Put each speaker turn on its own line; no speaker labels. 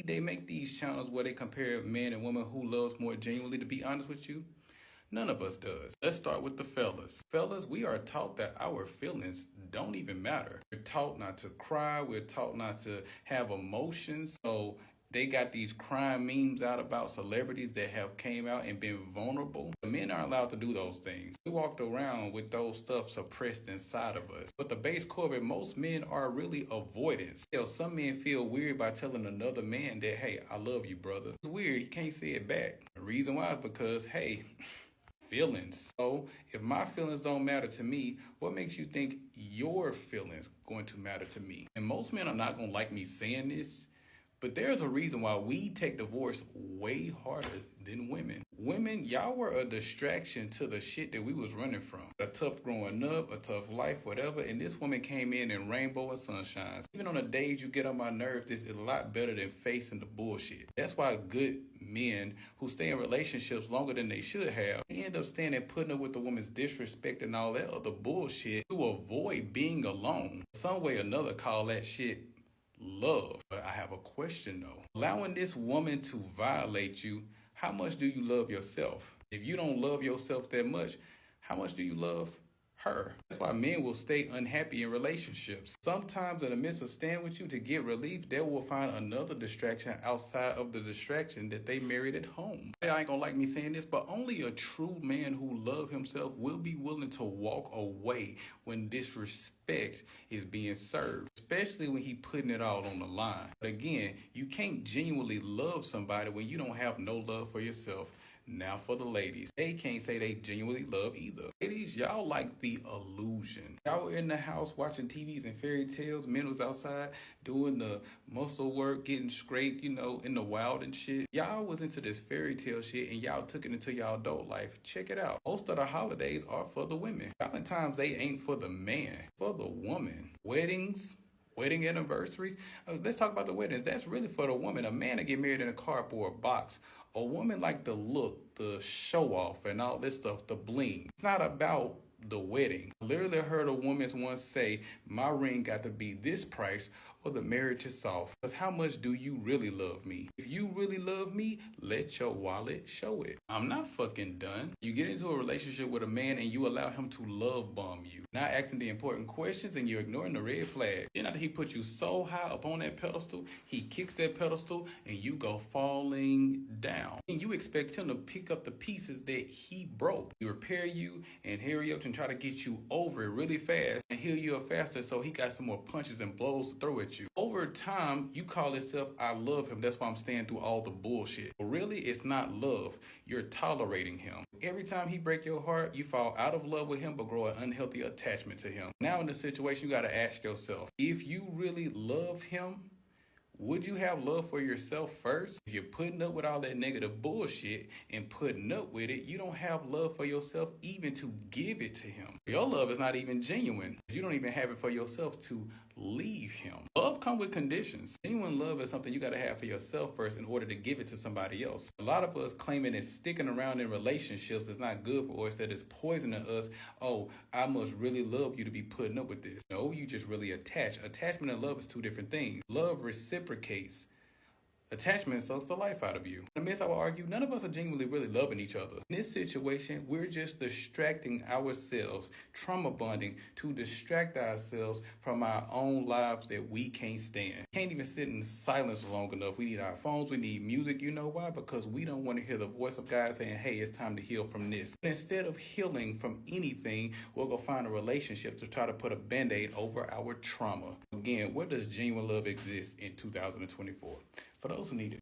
They make these channels where they compare men and women who loves more genuinely. To be honest with you, none of us does. Let's start with the fellas. Fellas, we are taught that our feelings don't even matter. We're taught not to cry. We're taught not to have emotions. So they got these crime memes out about celebrities that have came out and been vulnerable. The men aren't allowed to do those things. We walked around with those stuff suppressed inside of us. But the base core of it, most men are really avoidance. Hell, some men feel weird by telling another man that, hey, I love you, brother. It's weird. He can't say it back. The reason why is because, hey, feelings. So if my feelings don't matter to me, what makes you think your feelings going to matter to me? And most men are not going to like me saying this, but there's a reason why we take divorce way harder than women. Women, y'all were a distraction to the shit that we was running from. A tough growing up, a tough life, whatever. And this woman came in rainbow and sunshines. Even on the days you get on my nerves, this is a lot better than facing the bullshit. That's why good men who stay in relationships longer than they should have, they end up staying and putting up with the woman's disrespect and all that other bullshit to avoid being alone. Some way or another, call that shit love. But I have a question though. Allowing this woman to violate you, how much do you love yourself? If you don't love yourself that much, how much do you love her? That's why men will stay unhappy in relationships. Sometimes in the midst of staying with you to get relief, they will find another distraction outside of the distraction that they married at home. I ain't gonna like me saying this, but only a true man who loves himself will be willing to walk away when disrespect is being served, especially when he putting it all on the line. But again, you can't genuinely love somebody when you don't have no love for yourself. Now for the ladies, they can't say they genuinely love either. Ladies, y'all like the illusion. Y'all were in the house watching TVs and fairy tales. Men was outside doing the muscle work, getting scraped, in the wild and shit. Y'all was into this fairy tale shit and y'all took it into y'all adult life. Check it out. Most of the holidays are for the women. Valentine's Day ain't for the man, for the woman. Wedding anniversaries. Let's talk about the weddings. That's really for the woman. A man to get married in a cardboard box. A woman like the look, the show off, and all this stuff, the bling. It's not about the wedding. I literally heard a woman once say, my ring got to be this price or the marriage is off. Because how much do you really love me? If you really love me, let your wallet show it. I'm not fucking done. You get into a relationship with a man and you allow him to love bomb you. Not asking the important questions and you're ignoring the red flag. Then after he puts you so high up on that pedestal, he kicks that pedestal and you go falling down. And you expect him to pick up the pieces that he broke. He repair you and hurry up and try to get you over it really fast and heal you up faster so he got some more punches and blows to throw at you. Over time, you call yourself, I love him. That's why I'm staying through all the bullshit. But really, it's not love. You're tolerating him. Every time he break your heart, you fall out of love with him but grow an unhealthy attachment to him. Now in the situation, you got to ask yourself, if you really love him, would you have love for yourself first? If you're putting up with all that negative bullshit and putting up with it, you don't have love for yourself even to give it to him. Your love is not even genuine. You don't even have it for yourself to leave him. Love comes with conditions. Genuine love is something you got to have for yourself first in order to give it to somebody else. A lot of us claiming that sticking around in relationships is not good for us, that it's poisoning us. Oh, I must really love you to be putting up with this. No, you just really attach. Attachment and love is two different things. Love reciprocates. Attachment sucks the life out of you. In the midst, I will argue, none of us are genuinely really loving each other. In this situation, we're just distracting ourselves, trauma bonding to distract ourselves from our own lives that we can't stand. Can't even sit in silence long enough. We need our phones, we need music. You know why? Because we don't want to hear the voice of God saying, hey, it's time to heal from this. But instead of healing from anything, we'll go find a relationship to try to put a band-aid over our trauma. Again, where does genuine love exist in 2024? For those who need it.